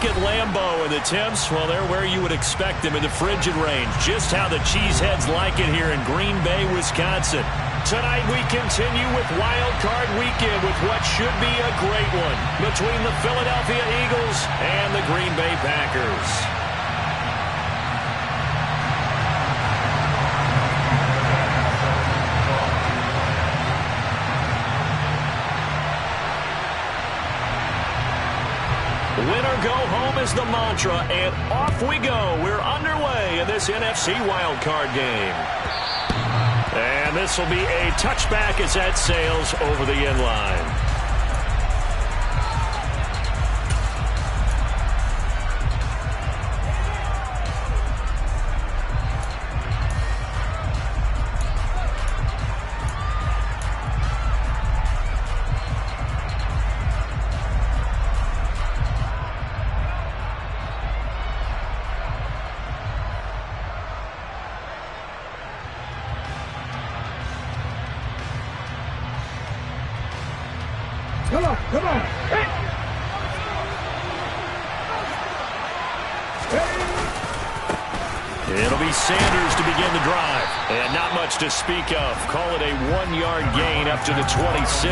Look at Lambeau and the temps. Well, they're where you would expect them in the frigid range. Just how the Cheeseheads like it here in Green Bay, Wisconsin. Tonight we continue with Wild Card Weekend with what should be a great one between the Philadelphia Eagles and the Green Bay Packers. Win or go home is the mantra, and off we go. We're underway in this NFC wildcard game. And this will be a touchback as that sails over the end line. Come on. Hey. It'll be Sanders to begin the drive. And not much to speak of. Call it a 1-yard gain up to the 26.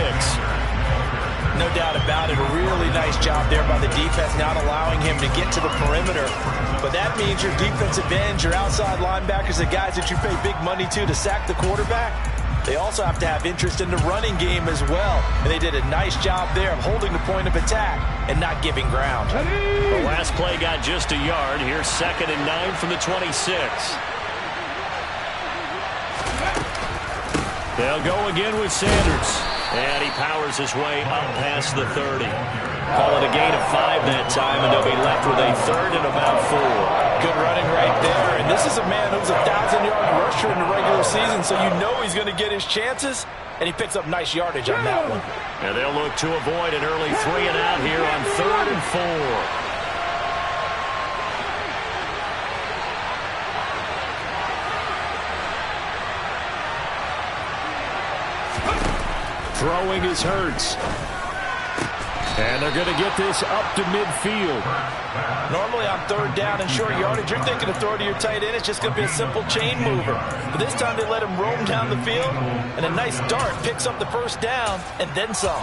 No doubt about it. A really nice job there by the defense, not allowing him to get to the perimeter. But that means your defensive ends, your outside linebackers, the guys that you pay big money to sack the quarterback, they also have to have interest in the running game as well. And they did a nice job there of holding the point of attack and not giving ground. The last play got just a yard. Here's 2nd and 9 from the 26. They'll go again with Sanders. And he powers his way up past the 30. Call it a gain of 5 that time, and they'll be left with a 3rd and about 4. Good running right there. And this is a man who's a 1,000-yard rusher in the regular season, so you know he's going to get his chances, and he picks up nice yardage on that one. And they'll look to avoid an early 3 and out here on 3rd and 4. Throwing is Hurts. And they're going to get this up to midfield. Normally on 3rd down and short yardage, you're thinking to throw to your tight end. It's just going to be a simple chain mover. But this time they let him roam down the field, and a nice dart picks up the 1st down and then some.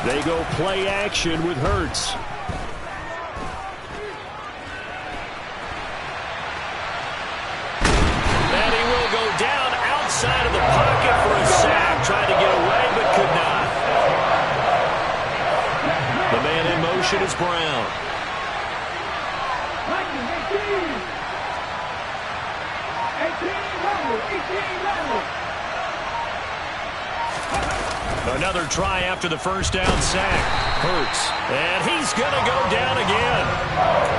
They go play action with Hurts. And he will go down outside of the pocket for a sack. Tried to get away, but could not. The man in motion is Brown. Another try after the 1st down sack. Hurts. And he's going to go down again.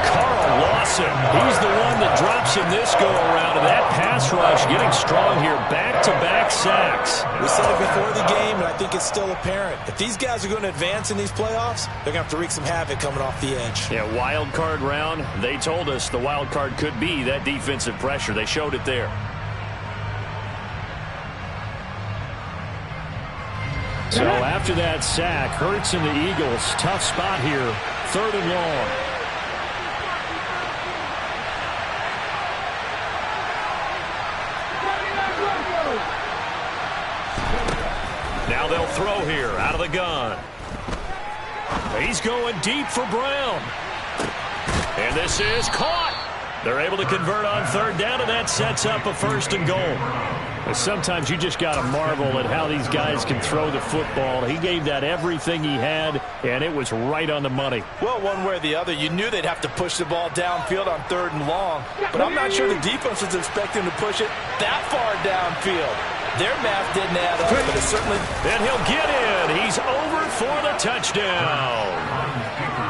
Carl Lawson. He's the one that drops him this go-around. And that pass rush getting strong here. Back-to-back sacks. We said it before the game, and I think it's still apparent. If these guys are going to advance in these playoffs, they're going to have to wreak some havoc coming off the edge. Yeah, wild card round. They told us the wild card could be that defensive pressure. They showed it there. So after that sack, Hurts and the Eagles, tough spot here, 3rd and long. Now they'll throw here out of the gun. He's going deep for Brown. And this is caught. They're able to convert on 3rd down, and that sets up a 1st and goal. Sometimes you just got to marvel at how these guys can throw the football. He gave that everything he had, and it was right on the money. Well, one way or the other, you knew they'd have to push the ball downfield on 3rd and long. But I'm not sure the defense was expecting to push it that far downfield. Their math didn't add up, but it certainly... And he'll get in. He's over for the touchdown.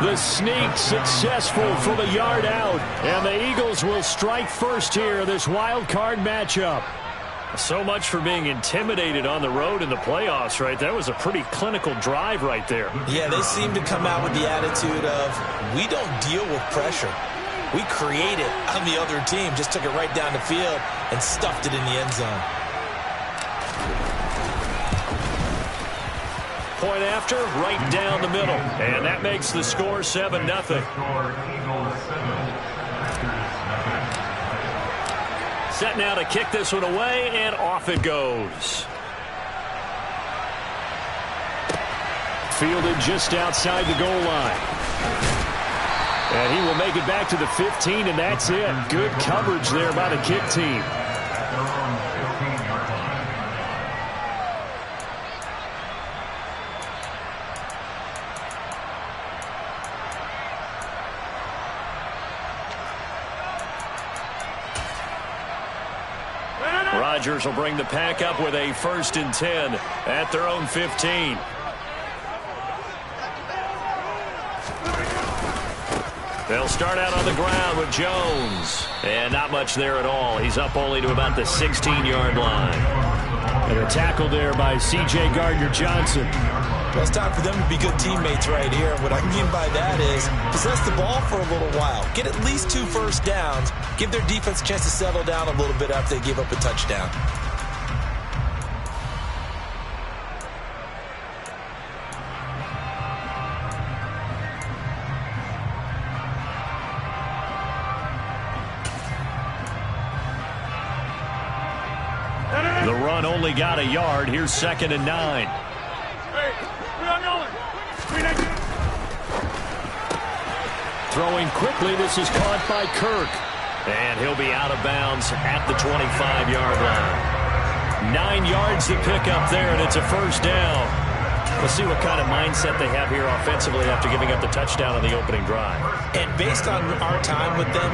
The sneak successful from a yard out. And the Eagles will strike first here, this wild card matchup. So much for being intimidated on the road in the playoffs, right? That was a pretty clinical drive right there. Yeah, they seem to come out with the attitude of, we don't deal with pressure. We create it on the other team. Just took it right down the field and stuffed it in the end zone. Point after, right down the middle. And that makes the score 7-0. Set now to kick this one away, and off it goes. Fielded just outside the goal line. And he will make it back to the 15, and that's it. Good coverage there by the kick team. Rodgers will bring the pack up with a 1st and 10 at their own 15. They'll start out on the ground with Jones. And not much there at all. He's up only to about the 16-yard line. And a tackle there by C.J. Gardner-Johnson. Well, it's time for them to be good teammates right here. And what I mean by that is possess the ball for a little while. Get at least 2 first downs. Give their defense a chance to settle down a little bit after they give up a touchdown. The run only got a yard. Here's 2nd and 9. Throwing quickly, this is caught by Kirk. And he'll be out of bounds at the 25-yard line. 9 yards to pick up there, and it's a 1st down. Let's see what kind of mindset they have here offensively after giving up the touchdown on the opening drive. And based on our time with them,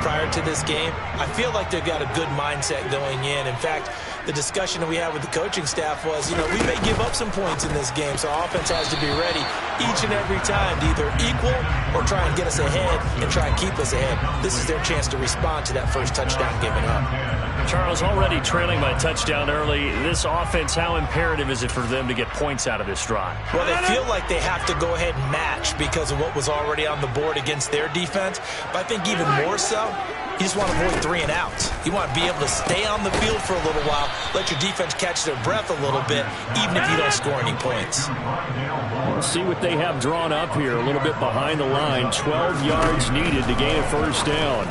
prior to this game, I feel like they've got a good mindset going in. In fact, the discussion that we had with the coaching staff was, we may give up some points in this game, so our offense has to be ready each and every time to either equal or try and get us ahead and try and keep us ahead. This is their chance to respond to that first touchdown given up. Charles, already trailing by touchdown early. This offense, how imperative is it for them to get points out of this drive? Well, they feel like they have to go ahead and match because of what was already on the board against their defense. But I think even more so, you just want to avoid 3 and outs. You want to be able to stay on the field for a little while, let your defense catch their breath a little bit, even if you don't score any points. We'll see what they have drawn up here, a little bit behind the line. 12 yards needed to gain a 1st down.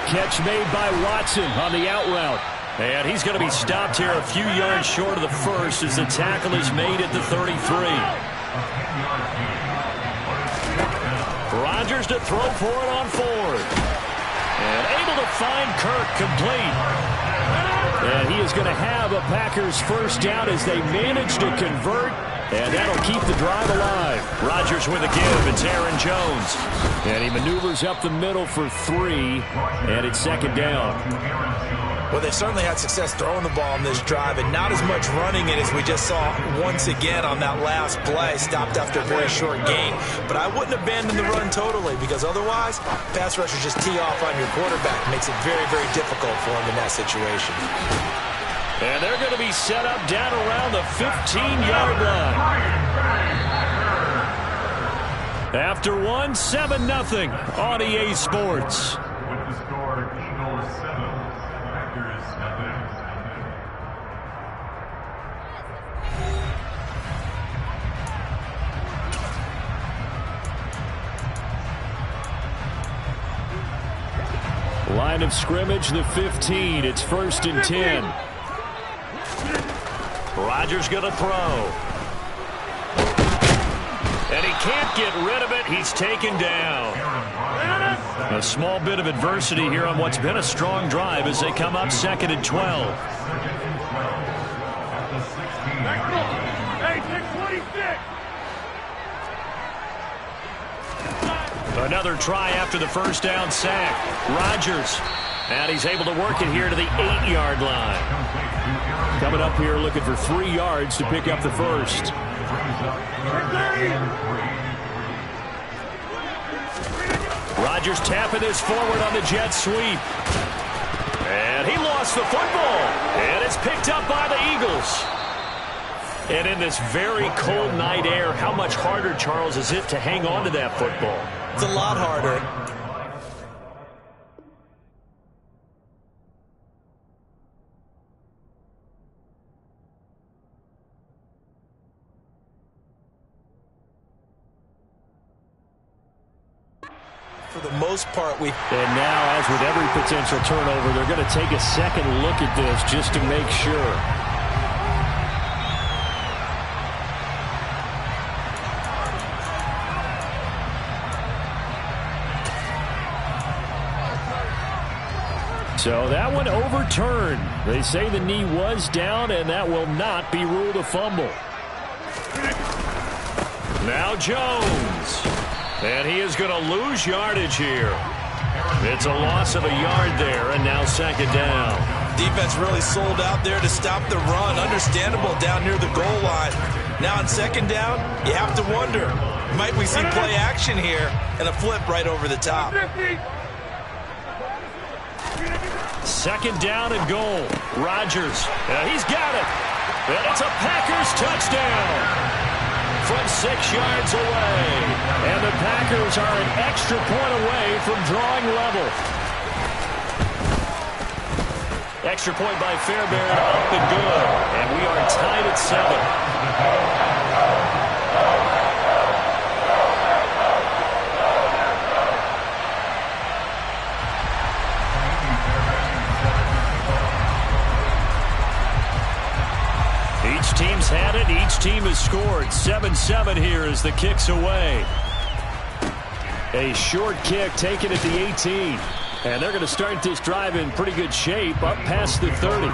Catch made by Watson on the out route. And he's going to be stopped here a few yards short of the 1st as the tackle is made at the 33. Rodgers to throw for it on 4th. And able to find Kirk complete. And he is going to have a Packers 1st down as they manage to convert. And that'll keep the drive alive. Rodgers with a give. It's Aaron Jones. And he maneuvers up the middle for 3. And it's 2nd down. Well, they certainly had success throwing the ball in this drive and not as much running it as we just saw once again on that last play. Stopped after a very short gain. But I wouldn't abandon the run totally because otherwise, pass rushers just tee off on your quarterback. Makes it very, very difficult for him in that situation. And they're going to be set up down around the 15-yard line. After 7-0 on EA Sports. Line of scrimmage, the 15. It's 1st and 10. Rodgers going to throw. And he can't get rid of it. He's taken down. A small bit of adversity here on what's been a strong drive as they come up 2nd and 12. Another try after the 1st down sack. Rodgers. And he's able to work it here to the 8-yard line. Coming up here looking for 3 yards to pick up the 1st. Rodgers tapping this forward on the jet sweep. And he lost the football. And it's picked up by the Eagles. And in this very cold night air, how much harder, Charles, is it to hang on to that football? It's a lot harder. For the most part, And now, as with every potential turnover, they're going to take a second look at this just to make sure. So that one overturned. They say the knee was down, and that will not be ruled a fumble. Now Jones. And he is going to lose yardage here. It's a loss of a yard there, and now second down. Defense really sold out there to stop the run. Understandable down near the goal line. Now on second down, you have to wonder, might we see play action here and a flip right over the top? Second down and goal. Rodgers. He's got it. And it's a Packers touchdown. From 6 yards away. And the Packers are an extra point away from drawing level. Extra point by Fairbairn, up and good. And we are tied at 7. Each team's had it. Each team has scored. 7-7 here as the kick's away. A short kick taken at the 18. And they're going to start this drive in pretty good shape up past the 30.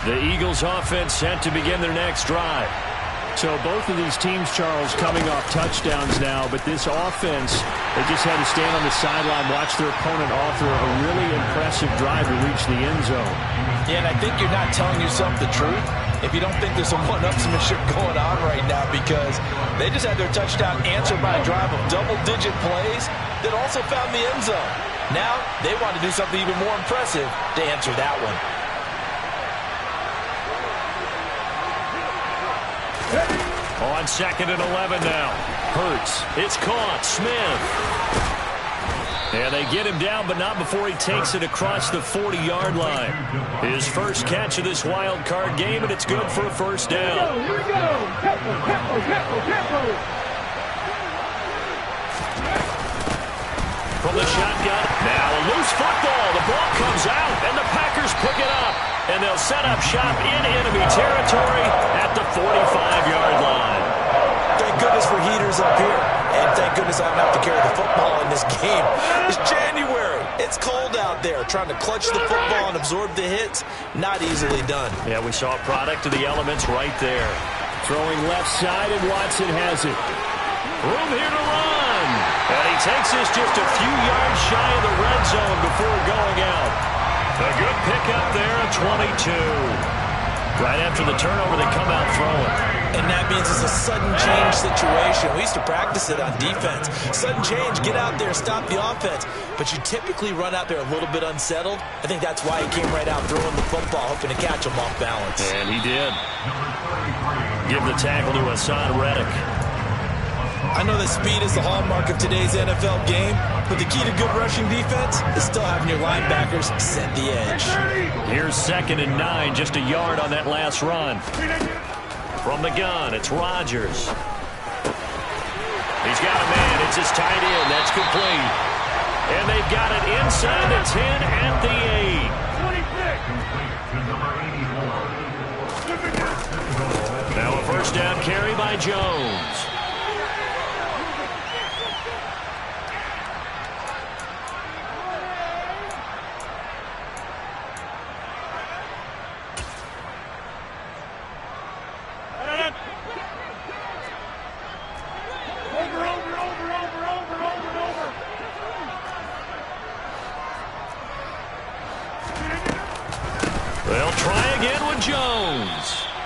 The Eagles offense set to begin their next drive. So both of these teams, Charles, coming off touchdowns now, but this offense, they just had to stand on the sideline, watch their opponent author a really impressive drive to reach the end zone. Yeah, and I think you're not telling yourself the truth if you don't think there's some one-upsmanship going on right now, because they just had their touchdown answered by a drive of double-digit plays that also found the end zone. Now they want to do something even more impressive to answer that one. On second and 11 now. Hurts. It's caught. Smith. And they get him down, but not before he takes it across the 40-yard line. His first catch of this wild card game, and it's good for a first down. Here we go. Tempo. From the shotgun. Now a loose football. The ball comes out, and the Packers pick it up. And they'll set up shop in enemy territory at the 45-yard line. Thank goodness for heaters up here. And thank goodness I don't have to carry the football in this game. It's January. It's cold out there. Trying to clutch the football and absorb the hits, not easily done. Yeah, we saw a product of the elements right there. Throwing left side, and Watson has it. Room here to run. And he takes this just a few yards shy of the red zone before going out. A good pickup there at 22. Right after the turnover, they come out throwing. And that means it's a sudden change situation. We used to practice it on defense. Sudden change, get out there, stop the offense. But you typically run out there a little bit unsettled. I think that's why he came right out throwing the football, hoping to catch him off balance. And he did. Give the tackle to Hassan Reddick. I know that speed is the hallmark of today's NFL game, but the key to good rushing defense is still having your linebackers set the edge. Here's second and 9, just a yard on that last run. From the gun, it's Rodgers. He's got a man. It's his tight end. That's complete. And they've got it inside the 10 at the 8. Now a first down carry by Jones.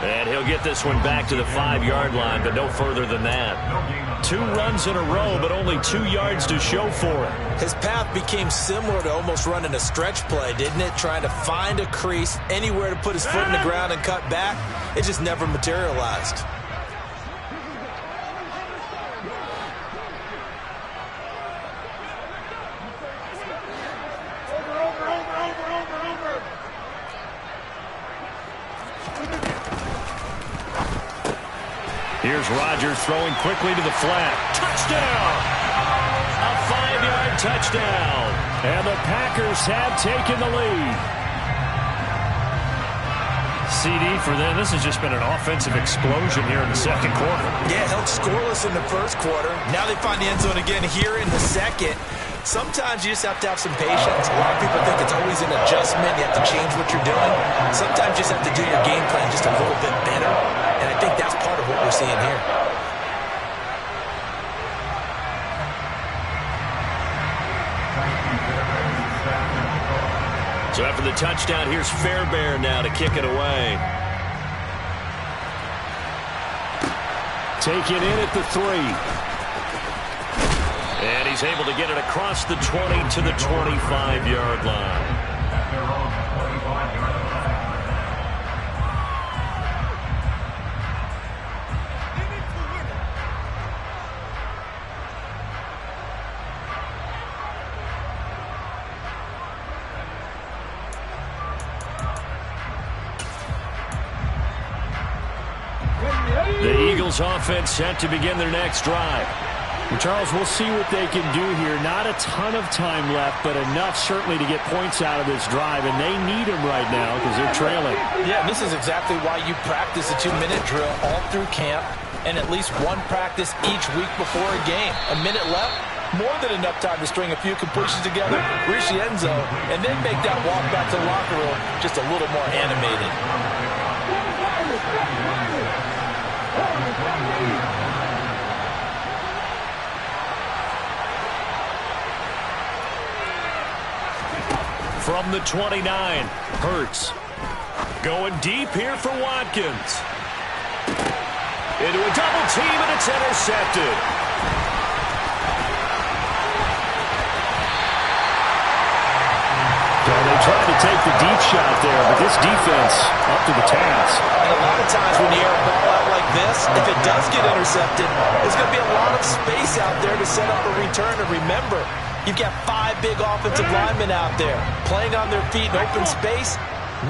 And he'll get this one back to the 5-yard line, but no further than that. 2 runs in a row, but only 2 yards to show for it. His path became similar to almost running a stretch play, didn't it? Trying to find a crease, anywhere to put his foot in the ground and cut back. It just never materialized. Here's Rodgers throwing quickly to the flat. Touchdown! A 5-yard touchdown. And the Packers have taken the lead. CD for them. This has just been an offensive explosion here in the second quarter. Yeah, held scoreless in the first quarter. Now they find the end zone again here in the second. Sometimes you just have to have some patience. A lot of people think it's always an adjustment. You have to change what you're doing. Sometimes you just have to do your game plan just a little bit better. And I think that's part of what we're seeing here. So after the touchdown, here's Fairbairn now to kick it away. Taken in at the 3. And he's able to get it across the 20 to the 25-yard line. The Eagles offense set to begin their next drive. And Charles, we'll see what they can do here. Not a ton of time left, but enough certainly to get points out of this drive, and they need them right now because they're trailing. Yeah, this is exactly why you practice a 2-minute drill all through camp and at least one practice each week before a game. A minute left, more than enough time to string a few completions together, reach the end zone, and then make that walk back to the locker room just a little more animated. From the 29, Hurts. Going deep here for Watkins. Into a double team, and it's intercepted. So they tried to take the deep shot there, but this defense up to the task. And a lot of times when you air a ball out like this, if it does get intercepted, there's going to be a lot of space out there to set up a return. And remember, you've got 5 big offensive linemen out there playing on their feet in open space.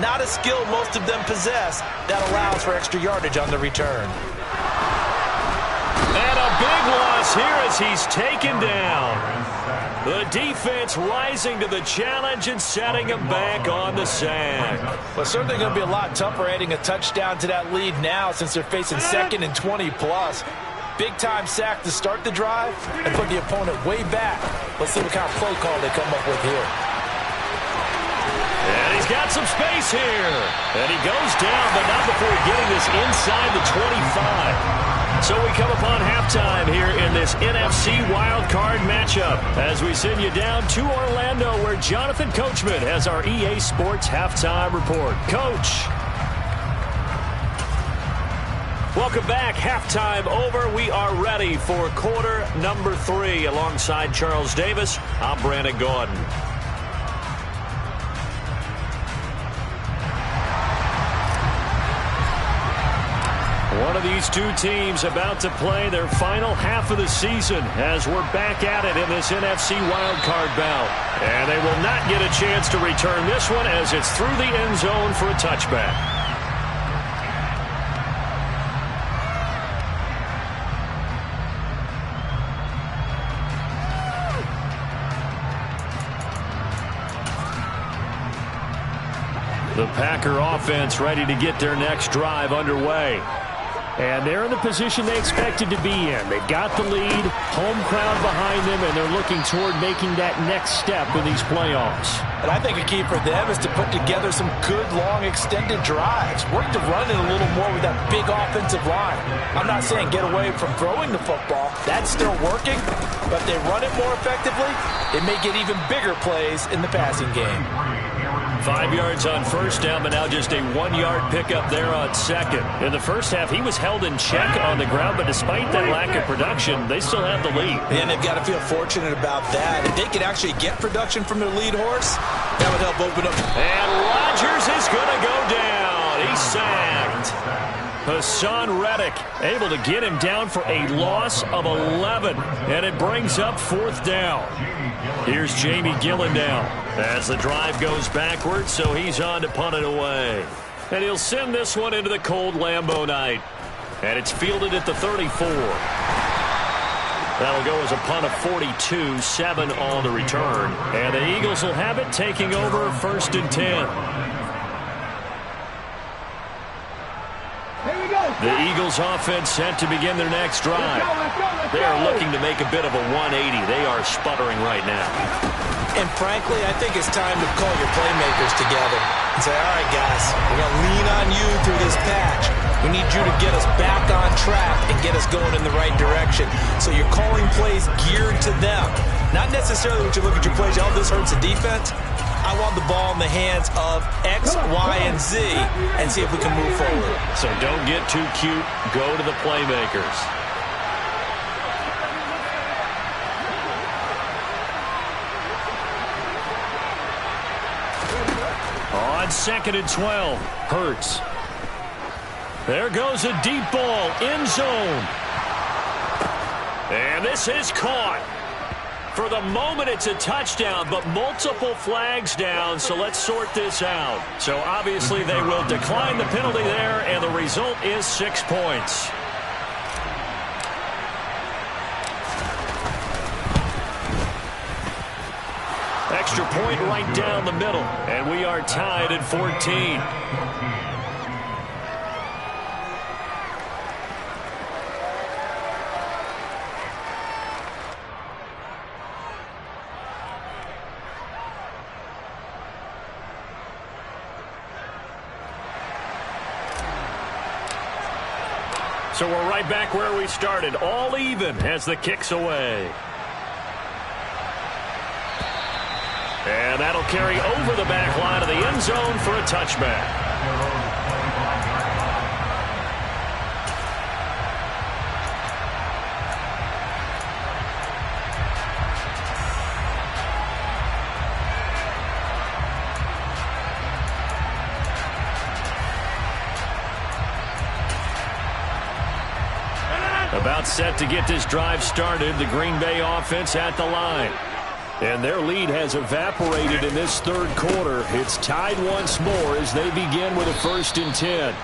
Not a skill most of them possess that allows for extra yardage on the return. And a big loss here as he's taken down. The defense rising to the challenge and setting him back on the sack. Well, it's certainly going to be a lot tougher adding a touchdown to that lead now since they're facing 2nd and 20+. Big-time sack to start the drive and put the opponent way back. Let's see what kind of play call they come up with here. And he's got some space here. And he goes down, but not before getting this inside the 25. So we come upon halftime here in this NFC wildcard matchup as we send you down to Orlando where Jonathan Coachman has our EA Sports halftime report. Coach. Welcome back. Halftime over. We are ready for quarter number 3. Alongside Charles Davis, I'm Brandon Gordon. One of these two teams about to play their final half of the season as we're back at it in this NFC wildcard bout. And they will not get a chance to return this one as it's through the end zone for a touchback. The Packer offense ready to get their next drive underway. And they're in the position they expected to be in. They've got the lead, home crowd behind them, and they're looking toward making that next step in these playoffs. And I think a key for them is to put together some good, long, extended drives. Work to run it a little more with that big offensive line. I'm not saying get away from throwing the football. That's still working. But if they run it more effectively, it may get even bigger plays in the passing game. 5 yards on first down, but now just a 1-yard pickup there on second. In the first half, he was held in check on the ground, but despite that lack of production, they still have the lead. And they've got to feel fortunate about that. If they could actually get production from their lead horse, that would help open up. And Rodgers is going to go down. He's sacked. Hassan Reddick able to get him down for a loss of 11. And it brings up fourth down. Here's Jamie Gillen now as the drive goes backwards, so he's on to punt it away. And he'll send this one into the cold Lambeau night. And it's fielded at the 34. That'll go as a punt of 42, 7 on the return. And the Eagles will have it, taking over 1st and 10. The Eagles offense set to begin their next drive. They are looking to make a bit of a 180. They are sputtering right now. And frankly, I think it's time to call your playmakers together and say, all right, guys, we're going to lean on you through this patch. We need you to get us back on track and get us going in the right direction. So you're calling plays geared to them. Not necessarily when you look at your plays, oh, this hurts the defense. I want the ball in the hands of X, Y, and Z and see if we can move forward. So don't get too cute. Go to the playmakers. On 2nd and 12, Hurts. There goes a deep ball, end zone. And this is caught. For the moment, it's a touchdown, but multiple flags down, so let's sort this out. So obviously they will decline the penalty there, and the result is 6 points. Extra point right down the middle, and we are tied at 14. So we're right back where we started, all even as the kick's away. And that'll carry over the back line of the end zone for a touchback. About set to get this drive started, the Green Bay offense at the line. And their lead has evaporated in this third quarter. It's tied once more as they begin with a 1st and 10.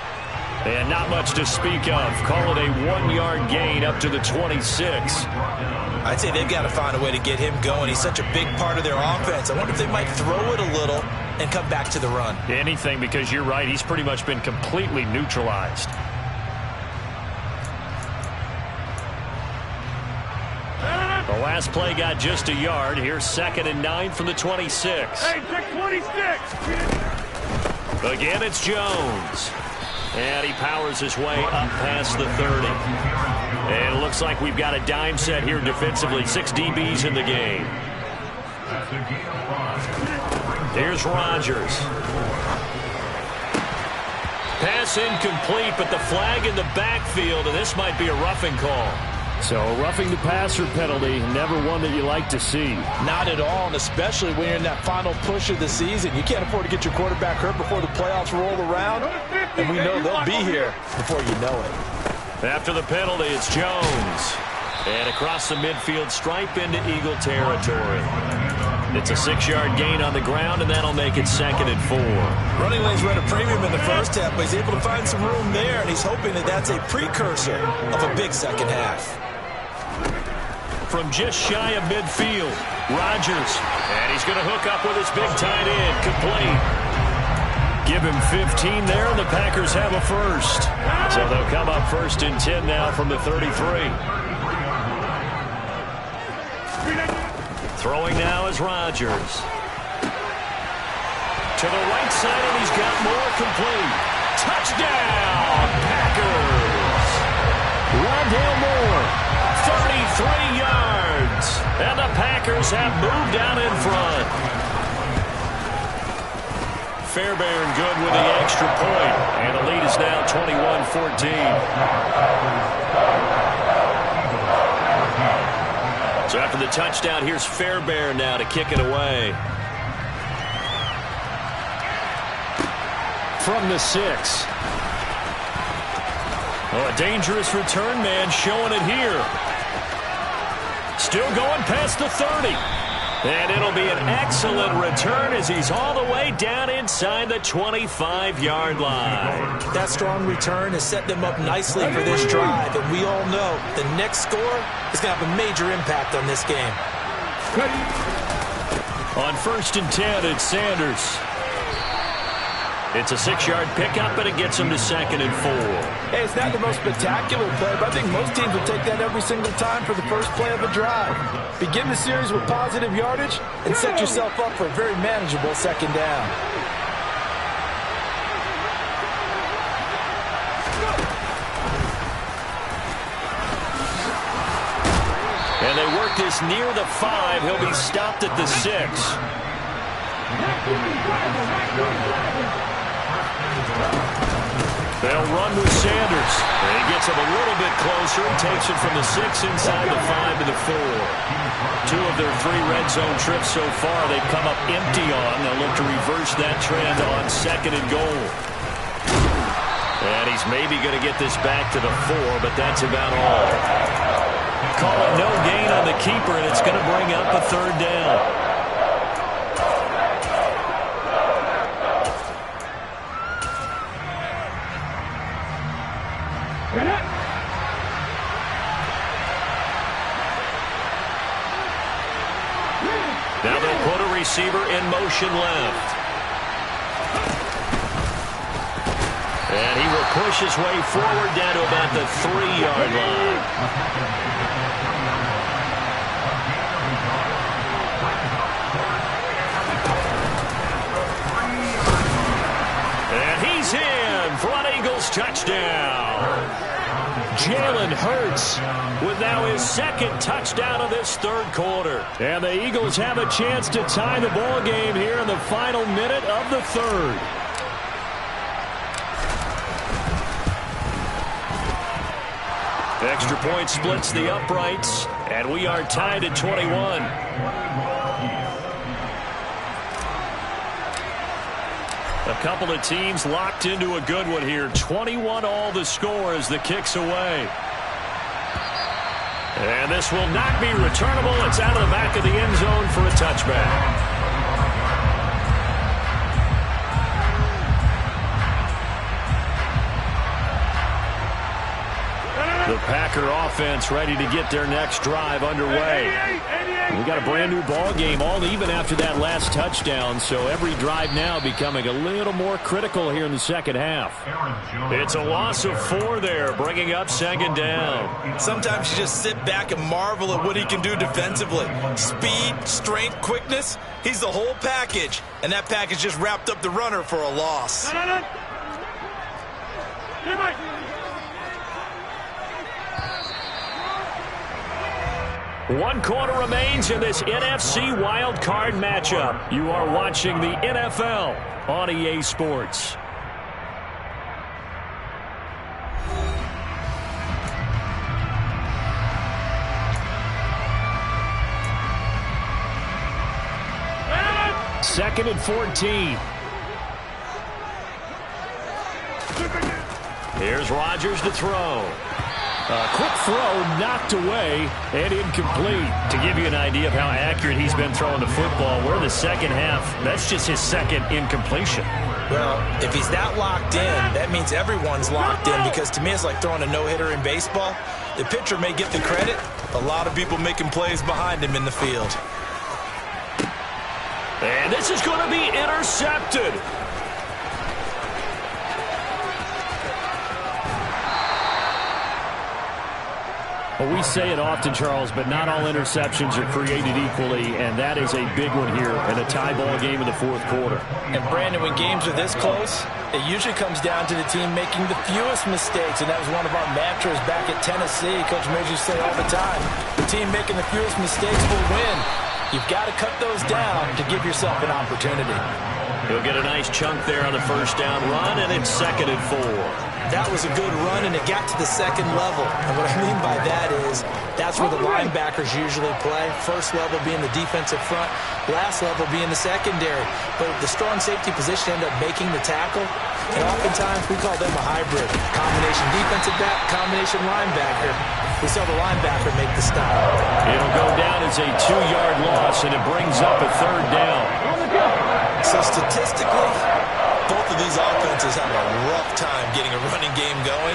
And not much to speak of. Call it a 1-yard gain up to the 26. I'd say they've got to find a way to get him going. He's such a big part of their offense. I wonder if they might throw it a little and come back to the run. Anything, because you're right. He's pretty much been completely neutralized. The last play got just a yard. Here's 2nd and 9 from the 26. Hey, check 26. Again, it's Jones. And he powers his way up past the 30. And it looks like we've got a dime set here defensively. 6 DBs in the game. Here's Rodgers. Pass incomplete, but the flag in the backfield, and this might be a roughing call. So a roughing the passer penalty, never one that you like to see. Not at all, and especially when you're in that final push of the season. You can't afford to get your quarterback hurt before the playoffs roll around, and we know they'll be here before you know it. After the penalty, it's Jones. And across the midfield stripe into Eagle territory. It's a 6-yard gain on the ground, and that'll make it 2nd and 4. Running lanes were at a premium in the first half, but he's able to find some room there, and he's hoping that that's a precursor of a big second half. From just shy of midfield, Rodgers. And he's going to hook up with his big tight end, complete. Give him 15 there, and the Packers have a first. So they'll come up 1st and 10 now from the 33. Throwing now is Rodgers. To the right side, and he's got more, complete. Touchdown, Packers! Rondale Moore, 33 yards. And the Packers have moved out in front. Fairbairn good with the extra point, and the lead is now 21-14. So after the touchdown, here's Fairbairn now to kick it away. From the 6. Oh, a dangerous return man showing it here. Still going past the 30. And it'll be an excellent return as he's all the way down inside the 25-yard line. That strong return has set them up nicely for this drive, and we all know the next score is going to have a major impact on this game. On 1st and 10, it's Sanders. It's a 6-yard pickup, and it gets him to 2nd and 4. Hey, it's not the most spectacular play, but I think most teams will take that every single time for the first play of a drive. Begin the series with positive yardage and set yourself up for a very manageable 2nd down. And they work this near the 5. He'll be stopped at the 6. They'll run with Sanders. And he gets him a little bit closer. He takes it from the 6 inside the 5 to the 4. 2 of their 3 red zone trips so far they've come up empty on. They'll look to reverse that trend on 2nd and goal. And he's maybe going to get this back to the 4, but that's about all. Call it no gain on the keeper, and it's going to bring up a 3rd down. Now they'll put a receiver in motion left. And he will push his way forward down to about the 3-yard line. And he's in for an Eagles touchdown. Jalen Hurts with now his 2nd touchdown of this 3rd quarter. And the Eagles have a chance to tie the ball game here in the final minute of the 3rd. Extra point splits the uprights, and we are tied at 21. A couple of teams locked into a good one here. 21 all the score as the kick's away. And this will not be returnable. It's out of the back of the end zone for a touchback. The Packer offense ready to get their next drive underway. We got a brand new ball game, all even after that last touchdown, so every drive now becoming a little more critical here in the 2nd half. It's a loss of 4 there, bringing up 2nd down. Sometimes you just sit back and marvel at what he can do defensively. Speed, strength, quickness, he's the whole package, and that package just wrapped up the runner for a loss. One quarter remains in this NFC wildcard matchup. You are watching the NFL on EA Sports. Second and 14. Here's Rodgers to throw. A quick throw knocked away and incomplete. To give you an idea of how accurate he's been throwing the football, we're in the 2nd half. That's just his 2nd incompletion. Well, if he's that locked in, that means everyone's locked in, because to me it's like throwing a no-hitter in baseball. The pitcher may get the credit, a lot of people making plays behind him in the field. And this is going to be intercepted. Well, we say it often, Charles, but not all interceptions are created equally, and that is a big one here in a tie ball game in the 4th quarter. And, Brandon, when games are this close, it usually comes down to the team making the fewest mistakes, and that was one of our mantras back at Tennessee. Coach Major used to say all the time, the team making the fewest mistakes will win. You've got to cut those down to give yourself an opportunity. He'll get a nice chunk there on the first down run, and it's 2nd and 4. That was a good run, and it got to the second level. And what I mean by that is that's where the linebackers usually play. First level being the defensive front, last level being the secondary. But the strong safety position ended up making the tackle. And oftentimes we call them a hybrid. Combination defensive back, combination linebacker. We saw the linebacker make the stop. It'll go down as a 2-yard loss, and it brings up a 3rd down. So statistically, both of these offenses have a rough time getting a running game going.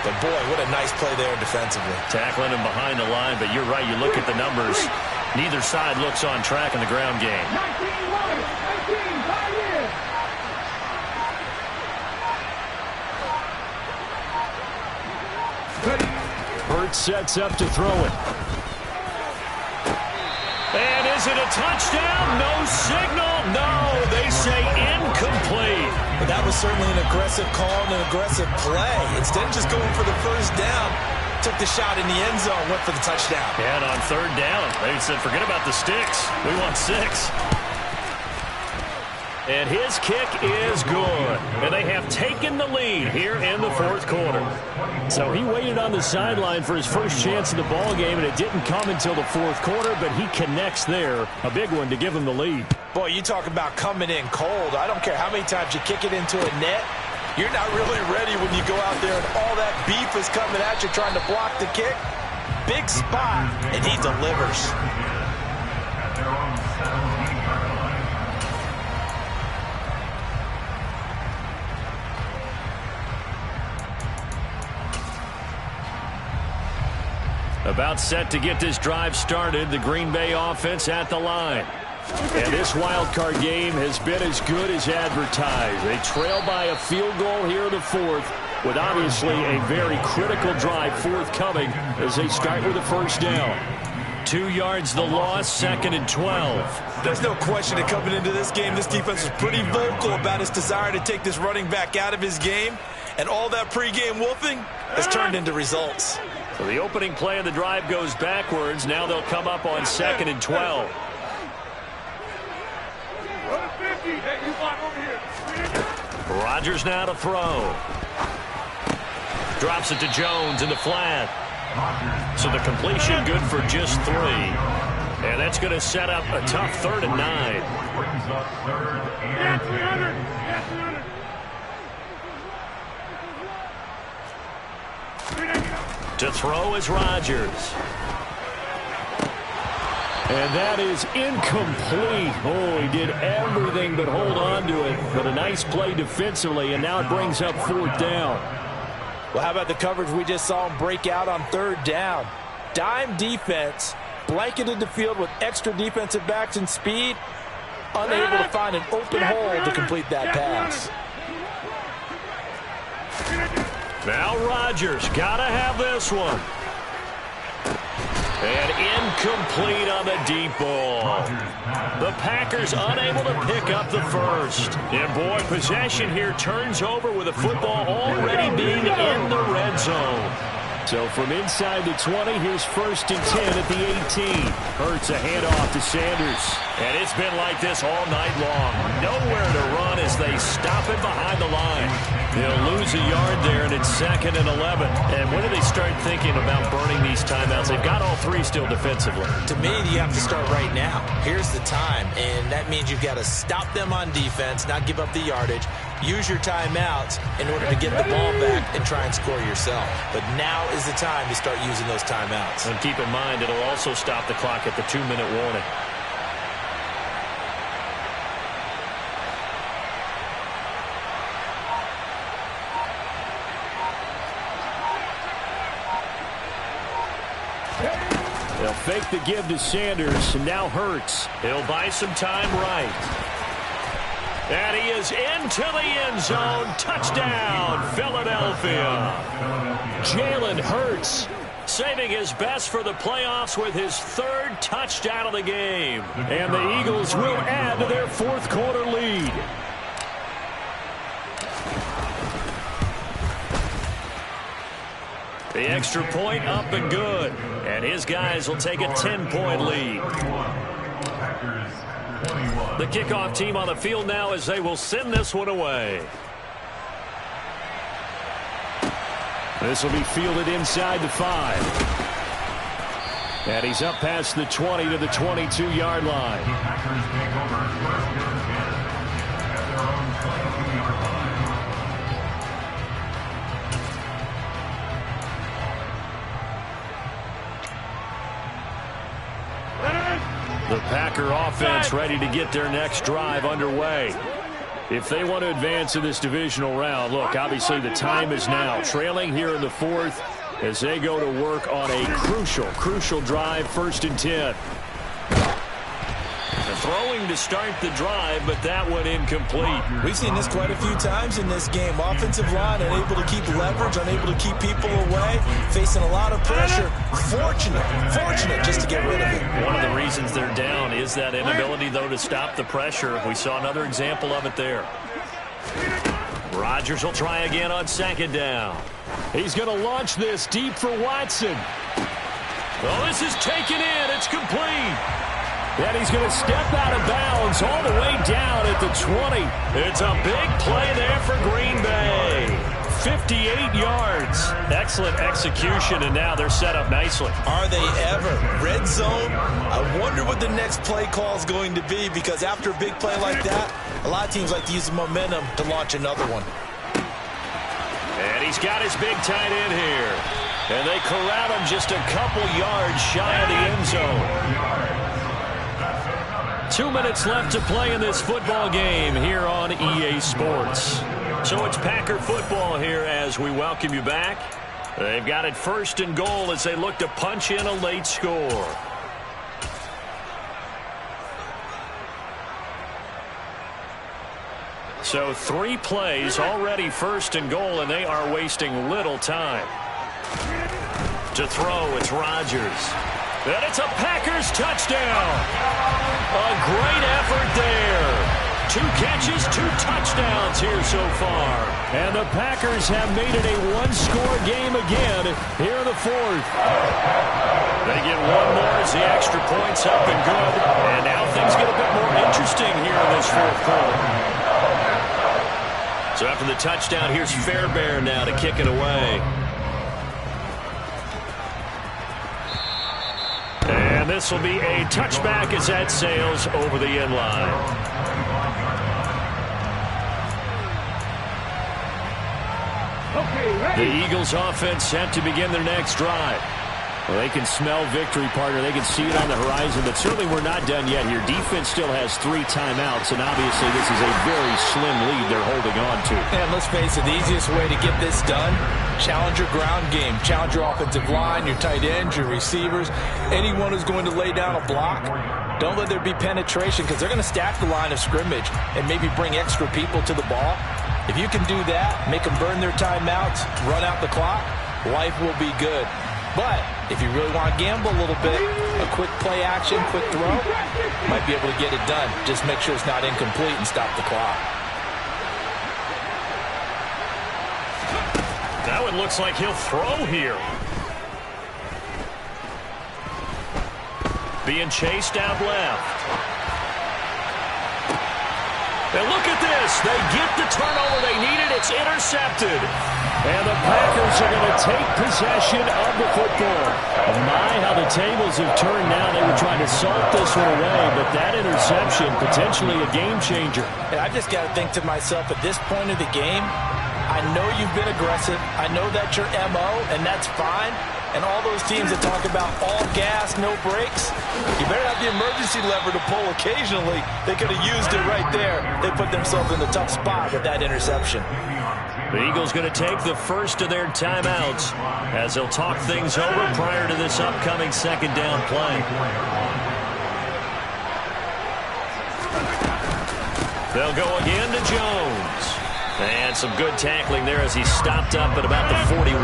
But, boy, what a nice play there defensively. Tackling him behind the line, but you're right. You look at the numbers. Neither side looks on track in the ground game. 19, right here. Hurts sets up to throw it. And is it a touchdown? No signal. No, they say incomplete. But that was certainly an aggressive call and an aggressive play. Instead of just going for the first down, took the shot in the end zone, went for the touchdown. And on 3rd down, they said, forget about the sticks. We want 6. And his kick is good. And they have taken the lead here in the 4th quarter. So he waited on the sideline for his first chance in the ball game, and it didn't come until the 4th quarter, but he connects there. A big one to give him the lead. Boy, you talk about coming in cold. I don't care how many times you kick it into a net. You're not really ready when you go out there and all that beef is coming at you trying to block the kick. Big spot, and he delivers. About set to get this drive started, the Green Bay offense at the line. And this wild card game has been as good as advertised. They trail by a field goal here in the 4th, with obviously a very critical drive forthcoming as they start with a first down. 2 yards the loss, 2nd and 12. There's no question that coming into this game, this defense was pretty vocal about its desire to take this running back out of his game. And all that pregame wolfing has turned into results. So the opening play of the drive goes backwards. Now they'll come up on 2nd and 12. Rodgers now to throw. Drops it to Jones in the flat. So the completion good for just 3. And that's going to set up a tough 3rd and 9. To throw is Rodgers. And that is incomplete. Oh, he did everything but hold on to it. But a nice play defensively, and now it brings up 4th down. Well, how about the coverage we just saw him break out on 3rd down? Dime defense, blanketed the field with extra defensive backs and speed, unable to find an open hole to complete that pass. Now Rodgers, gotta have this one. And incomplete on the deep ball. The Packers unable to pick up the first. And boy, possession here turns over with the football already being in the red zone. So from inside the 20, here's 1st and 10 at the 18. Hurts a handoff to Sanders. And it's been like this all night long. Nowhere to run as they stop it behind the line. They'll lose a yard there, and it's 2nd and 11. And when do they start thinking about burning these timeouts? They've got all 3 still defensively. To me, you have to start right now. Here's the time, and that means you've got to stop them on defense, not give up the yardage. Use your timeouts in order to get the ball back and try and score yourself. But now is the time to start using those timeouts. And keep in mind, it'll also stop the clock at the 2-minute warning. They'll fake the give to Sanders, and now Hurts. He'll buy some time right. And he is into the end zone. Touchdown, Philadelphia. Jalen Hurts saving his best for the playoffs with his 3rd touchdown of the game. And the Eagles will add to their 4th quarter lead. The extra point up and good. And his guys will take a 10-point lead. The kickoff team on the field now as they will send this one away. This will be fielded inside the 5. And he's up past the 20 to the 22-yard line. The Packer offense ready to get their next drive underway. If they want to advance in this divisional round, look, obviously the time is now. Trailing here in the 4th as they go to work on a crucial drive, 1st and 10. Throwing to start the drive, but that one incomplete. We've seen this quite a few times in this game. Offensive line unable to keep leverage, unable to keep people away, facing a lot of pressure. Fortunate just to get rid of it. One of the reasons they're down is that inability, though, to stop the pressure. We saw another example of it there. Rodgers will try again on 2nd down. He's going to launch this deep for Watson. Well, this is taken in. It's complete. And he's going to step out of bounds all the way down at the 20. It's a big play there for Green Bay. 58 yards. Excellent execution, and now they're set up nicely. Are they ever? Red zone? I wonder what the next play call is going to be, because after a big play like that, a lot of teams like to use the momentum to launch another one. And he's got his big tight end here. And they corral him just a couple yards shy of the end zone. 2 minutes left to play in this football game here on EA Sports. So it's Packer football here as we welcome you back. They've got it 1st and goal as they look to punch in a late score. So 3 plays already 1st and goal, and they are wasting little time. To throw, it's Rodgers. And it's a Packers touchdown. A great effort there. 2 catches, 2 touchdowns here so far. And the Packers have made it a 1-score game again here in the 4th. They get one more as the extra point's up and good. And now things get a bit more interesting here in this 4th quarter. So after the touchdown, here's Fairbairn now to kick it away. And this will be a touchback as that sails over the end line. The Eagles offense set to begin their next drive. Well, they can smell victory, partner. They can see it on the horizon, but certainly we're not done yet here. Defense still has 3 timeouts, and obviously this is a very slim lead they're holding on to. And let's face it, the easiest way to get this done, challenge your ground game. Challenge your offensive line, your tight ends, your receivers, anyone who's going to lay down a block. Don't let there be penetration, because they're going to stack the line of scrimmage and maybe bring extra people to the ball. If you can do that, make them burn their timeouts, run out the clock, life will be good. But if you really want to gamble a little bit, a quick play action, quick throw, might be able to get it done. Just make sure it's not incomplete and stop the clock. That one looks like he'll throw here. Being chased out left. And look at this. They get the turnover they needed. It's intercepted. And the Packers are going to take possession of the football. My, how the tables have turned now. They were trying to salt this one away, but that interception, potentially a game changer. And I just got to think to myself, at this point of the game, I know you've been aggressive. I know that's your MO, and that's fine. And all those teams that talk about all gas, no brakes, you better have the emergency lever to pull occasionally. They could have used it right there. They put themselves in a tough spot with that interception. The Eagles going to take the first of their timeouts as they'll talk things over prior to this upcoming 2nd down play. They'll go again to Jones. And some good tackling there as he stopped up at about the 41.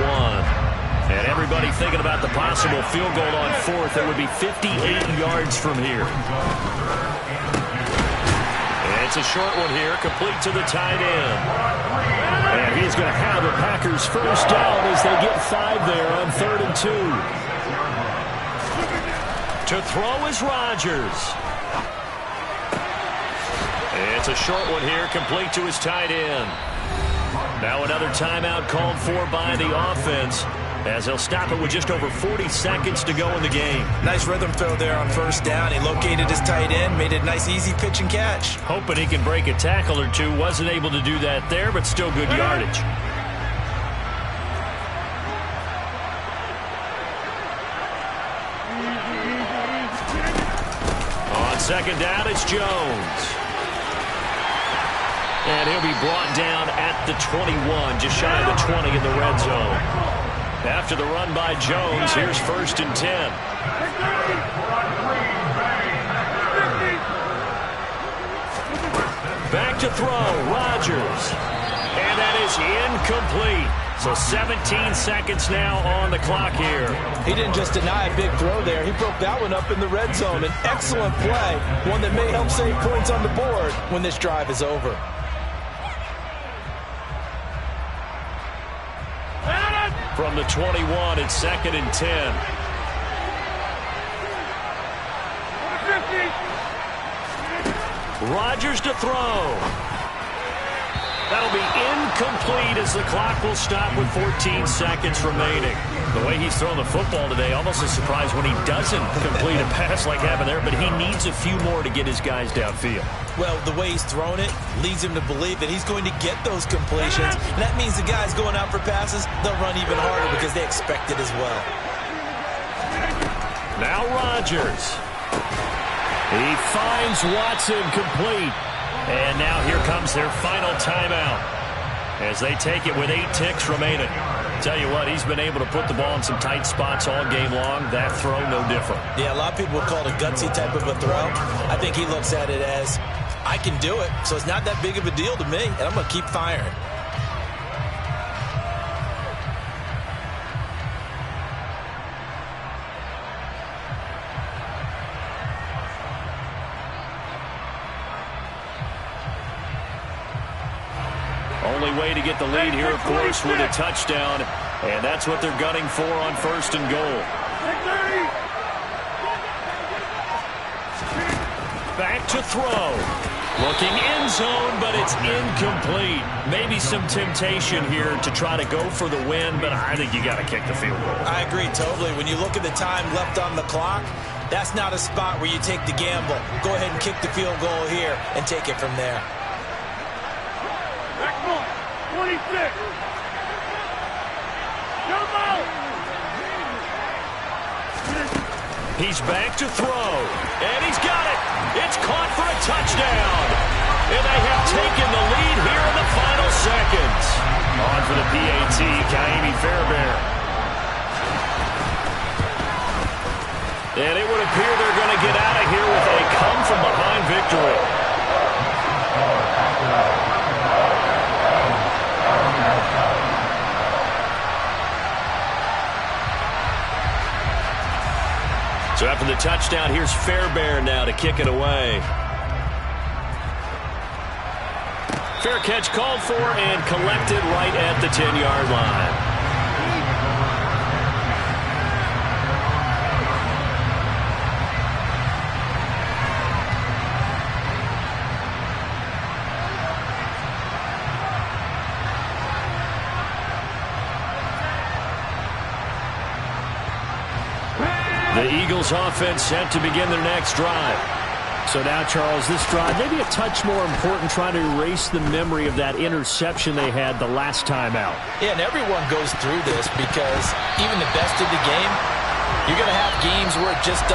And everybody thinking about the possible field goal on 4th. It would be 58 yards from here. And it's a short one here, complete to the tight end. And he's going to have the Packers first down as they get 5 there on 3rd and 2. To throw is Rodgers. It's a short one here, complete to his tight end. Now another timeout called for by the offense, as they'll stop it with just over 40 seconds to go in the game. Nice rhythm throw there on first down. He located his tight end, made it a nice easy pitch and catch. Hoping he can break a tackle or two. Wasn't able to do that there, but still good yardage. On second down, it's Jones. And he'll be brought down at the 21, just shy of the 20 in the red zone. After the run by Jones, here's 1st and 10. Back to throw, Rodgers. And that is incomplete. So 17 seconds now on the clock here. He didn't just deny a big throw there. He broke that one up in the red zone. An excellent play, one that may help save points on the board when this drive is over. From the 21, it's 2nd and 10. Rodgers to throw. That'll be incomplete as the clock will stop with 14 seconds remaining. The way he's thrown the football today, almost a surprise when he doesn't complete a pass like happened there, but he needs a few more to get his guys downfield. Well, the way he's thrown it leads him to believe that he's going to get those completions. And that means the guys going out for passes, they'll run even harder because they expect it as well. Now Rodgers. He finds Watson complete. And now here comes their final timeout as they take it with 8 ticks remaining. Tell you what, he's been able to put the ball in some tight spots all game long. That throw, no different. Yeah, a lot of people would call it a gutsy type of a throw. I think he looks at it as, I can do it, so it's not that big of a deal to me, and I'm going to keep firing. Only way to get the lead here, of course, with a touchdown. And that's what they're gunning for on 1st and goal. Back to throw. Looking end zone, but it's incomplete. Maybe some temptation here to try to go for the win, but I think you got to kick the field goal. I agree totally. When you look at the time left on the clock, that's not a spot where you take the gamble. Go ahead and kick the field goal here and take it from there. 26. Come out. He's back to throw, and he's got it. It's caught for a touchdown. And they have taken the lead here in the final seconds. On for the PAT, Kaimi Fairbairn. And it would appear they're going to get out of here with a come-from-behind victory. So after the touchdown, here's Fairbairn now to kick it away. Fair catch called for and collected right at the 10-yard line. The Eagles offense set to begin their next drive. So now, Charles, this drive maybe a touch more important, trying to erase the memory of that interception they had the last time out. Yeah, and everyone goes through this because even the best of the game, you're going to have games where it just doesn't